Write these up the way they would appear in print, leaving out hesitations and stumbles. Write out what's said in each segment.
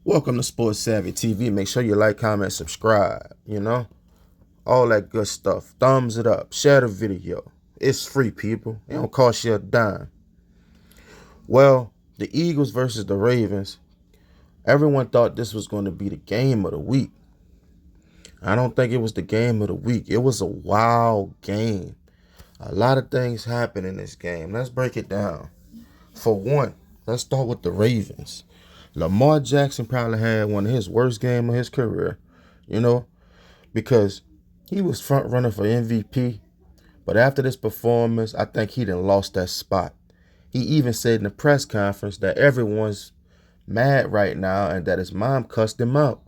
Welcome to Sports Savvy TV. Make sure you like, comment, subscribe, all that good stuff. Thumbs it up. Share the video. It's free, people. It don't cost you a dime. Well, the Eagles versus the Ravens. Everyone thought this was going to be the game of the week. I don't think it was the game of the week. It was a wild game. A lot of things happened in this game. Let's break it down. For one, let's start with the Ravens. Lamar Jackson probably had one of his worst games of his career, because he was front runner for MVP. But after this performance, I think he done lost that spot. He even said in the press conference that everyone's mad right now and that his mom cussed him out.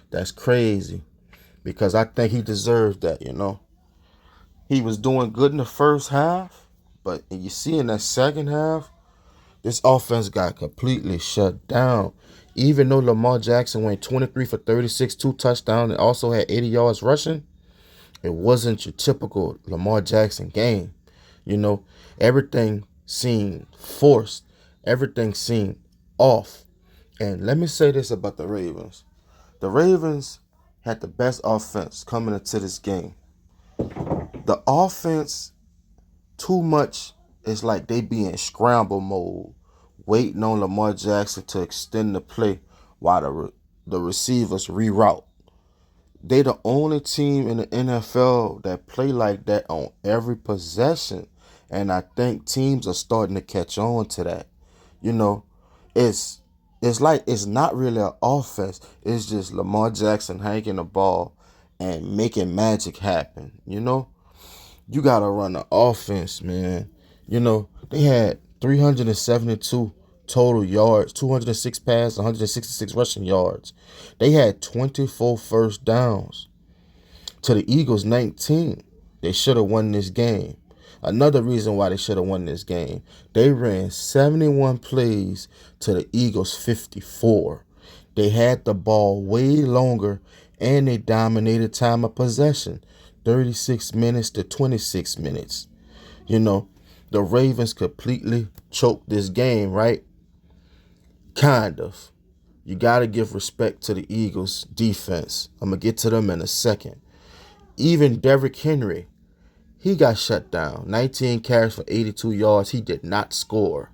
That's crazy because I think he deserves that, He was doing good in the first half, but you see in that second half, this offense got completely shut down. Even though Lamar Jackson went 23 for 36, 2 touchdowns, and also had 80 yards rushing, it wasn't your typical Lamar Jackson game. Everything seemed forced. Everything seemed off. And let me say this about the Ravens. The Ravens had the best offense coming into this game. The offense, too much, is like they be in scramble mode, waiting on Lamar Jackson to extend the play while the receivers reroute. They the only team in the NFL that play like that on every possession. And I think teams are starting to catch on to that. It's like it's not really an offense. It's just Lamar Jackson hanging the ball and making magic happen. You got to run the offense, man. They had 372 total yards, 206 passes, 166 rushing yards. They had 24 first downs to the Eagles 19. They should have won this game. Another reason why they should have won this game, they ran 71 plays to the Eagles 54. They had the ball way longer and they dominated time of possession, 36 minutes to 26 minutes. The Ravens completely choked this game, right? Kind of. You got to give respect to the Eagles' defense. I'm going to get to them in a second. Even Derrick Henry, he got shut down. 19 carries for 82 yards. He did not score.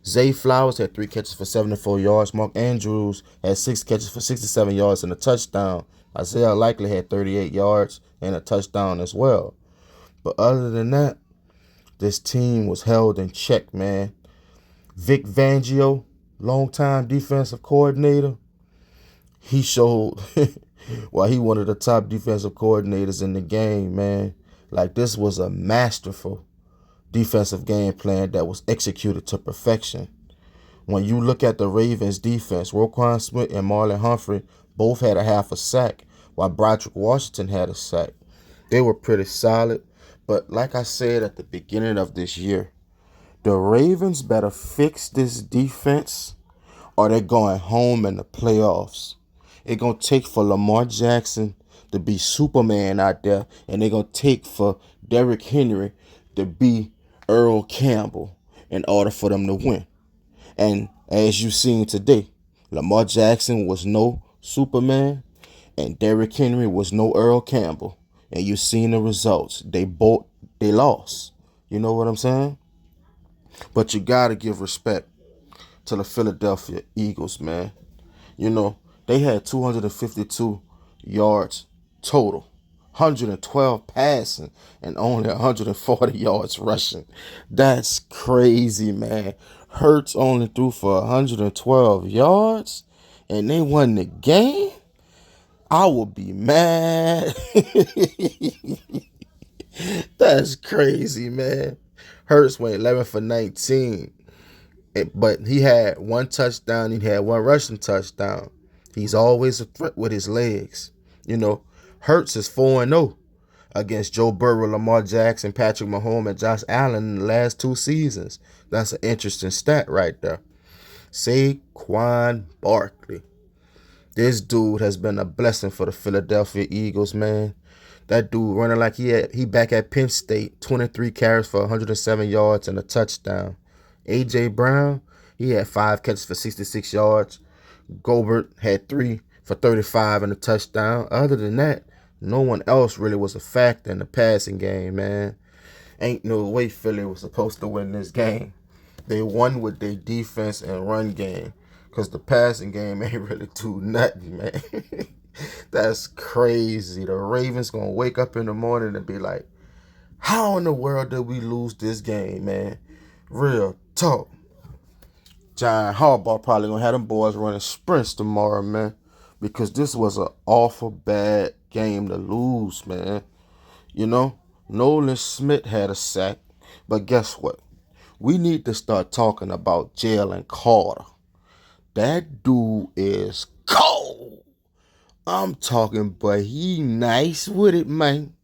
Zay Flowers had 3 catches for 74 yards. Mark Andrews had 6 catches for 67 yards and a touchdown. Isaiah Likely had 38 yards and a touchdown as well. But other than that, this team was held in check, man. Vic Fangio, longtime defensive coordinator, he showed why he one of the top defensive coordinators in the game, man. Like, this was a masterful defensive game plan that was executed to perfection. When you look at the Ravens defense, Roquan Smith and Marlon Humphrey both had a half a sack, while Broderick Washington had a sack. They were pretty solid. But like I said at the beginning of this year, the Ravens better fix this defense or they're going home in the playoffs. It's going to take for Lamar Jackson to be Superman out there, and they're going to take for Derrick Henry to be Earl Campbell in order for them to win. And as you've seen today, Lamar Jackson was no Superman and Derrick Henry was no Earl Campbell. And you've seen the results. They lost. You know what I'm saying? But you got to give respect to the Philadelphia Eagles, man. They had 252 yards total, 112 passing, and only 140 yards rushing. That's crazy, man. Hurts only threw for 112 yards, and they won the game? I would be mad. That's crazy, man. Hurts went 11 for 19. But he had 1 touchdown. He had 1 rushing touchdown. He's always a threat with his legs. Hurts is 4-0 against Joe Burrow, Lamar Jackson, Patrick Mahomes, and Josh Allen in the last 2 seasons. That's an interesting stat right there. Saquon Barkley. This dude has been a blessing for the Philadelphia Eagles, man. That dude running like he back at Penn State, 23 carries for 107 yards and a touchdown. A.J. Brown, he had 5 catches for 66 yards. Gobert had 3 for 35 and a touchdown. Other than that, no one else really was a factor in the passing game, man. Ain't no way Philly was supposed to win this game. They won with their defense and run game. Because the passing game ain't really do nothing, man. That's crazy. The Ravens going to wake up in the morning and be like, how in the world did we lose this game, man? Real talk. John Harbaugh probably going to have them boys running sprints tomorrow, man. Because this was an awful bad game to lose, man. You know, Nolan Smith had a sack. But guess what? We need to start talking about Jalen Carter. That dude is cold. I'm talking, but he nice with it, man.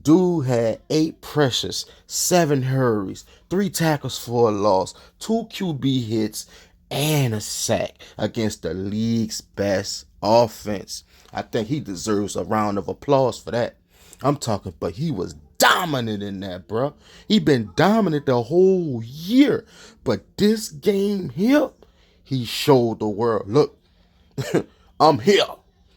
Dude had 8 pressures, 7 hurries, 3 tackles for a loss, 2 QB hits, and a sack against the league's best offense. I think he deserves a round of applause for that. I'm talking, but he was dominant in that, bro. He been dominant the whole year. But this game here, he showed the world, look, I'm here,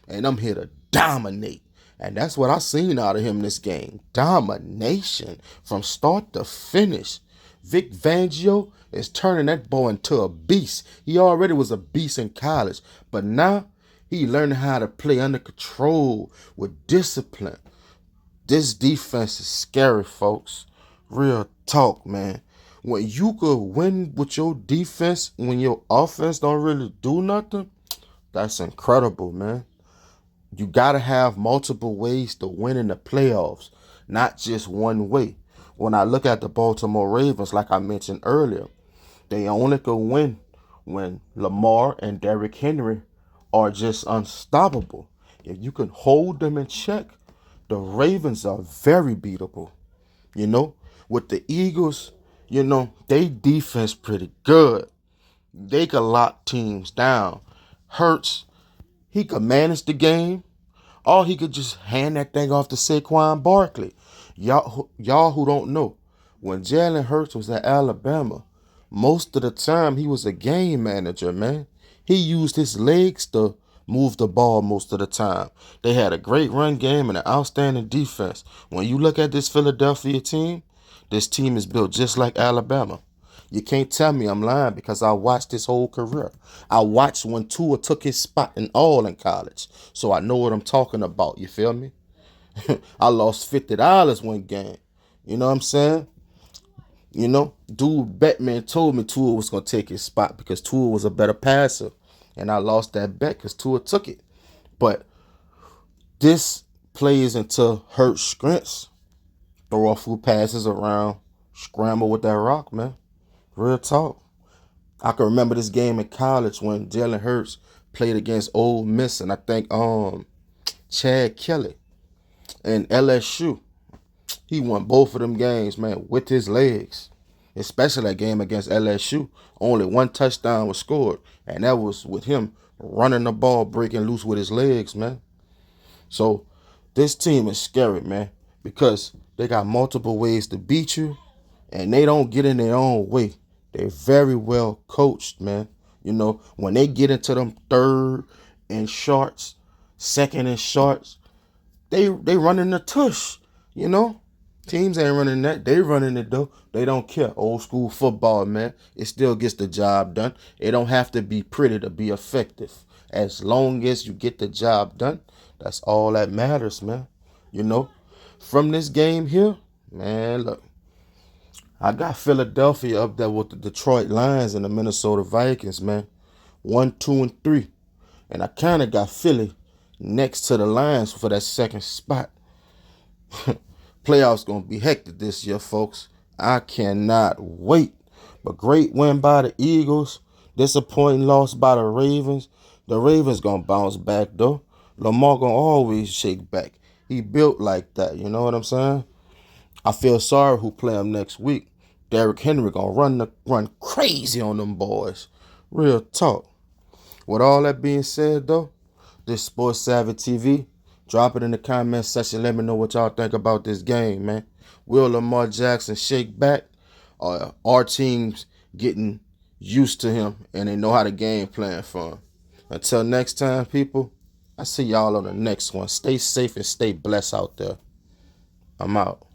and I'm here to dominate. And that's what I seen out of him this game. Domination from start to finish. Vic Fangio is turning that boy into a beast. He already was a beast in college, but now he learning how to play under control with discipline. This defense is scary, folks. Real talk, man. When you could win with your defense, when your offense don't really do nothing, that's incredible, man. You got to have multiple ways to win in the playoffs, not just one way. When I look at the Baltimore Ravens, like I mentioned earlier, they only can win when Lamar and Derrick Henry are just unstoppable. If you can hold them in check, the Ravens are very beatable. You know, with the Eagles, they defense pretty good. They can lock teams down. Hurts, he could manage the game, or he could just hand that thing off to Saquon Barkley. Y'all who don't know, when Jalen Hurts was at Alabama, most of the time he was a game manager, man. He used his legs to move the ball most of the time. They had a great run game and an outstanding defense. When you look at this Philadelphia team, this team is built just like Alabama. You can't tell me I'm lying because I watched his whole career. I watched when Tua took his spot in college. So I know what I'm talking about. You feel me? I lost $50 one game. You know what I'm saying? Dude Batman told me Tua was going to take his spot because Tua was a better passer. And I lost that bet because Tua took it. But this plays into Hurts' strengths. Throw a few passes around. Scramble with that rock, man. Real talk. I can remember this game in college when Jalen Hurts played against Ole Miss and I think Chad Kelly and LSU. He won both of them games, man, with his legs. Especially that game against LSU. Only 1 touchdown was scored. And that was with him running the ball, breaking loose with his legs, man. So this team is scary, man, because they got multiple ways to beat you and they don't get in their own way. They're very well coached, man. When they get into them 3rd and shorts, 2nd and shorts, they running the tush, Teams ain't running that. They running it, though. They don't care. Old school football, man. It still gets the job done. It don't have to be pretty to be effective. As long as you get the job done, that's all that matters, man. From this game here, man, look. I got Philadelphia up there with the Detroit Lions and the Minnesota Vikings, man. 1, 2, and 3. And I kind of got Philly next to the Lions for that 2nd spot. Playoffs going to be hectic this year, folks. I cannot wait. But great win by the Eagles. Disappointing loss by the Ravens. The Ravens going to bounce back, though. Lamar going to always shake back. He built like that, you know what I'm saying? I feel sorry who play him next week. Derrick Henry gonna run crazy on them boys. Real talk. With all that being said, though, this Sports Savvy TV, drop it in the comment section. Let me know what y'all think about this game, man. Will Lamar Jackson shake back? Our team's getting used to him and they know how to game plan for him. Until next time, people, I see y'all on the next one. Stay safe and stay blessed out there. I'm out.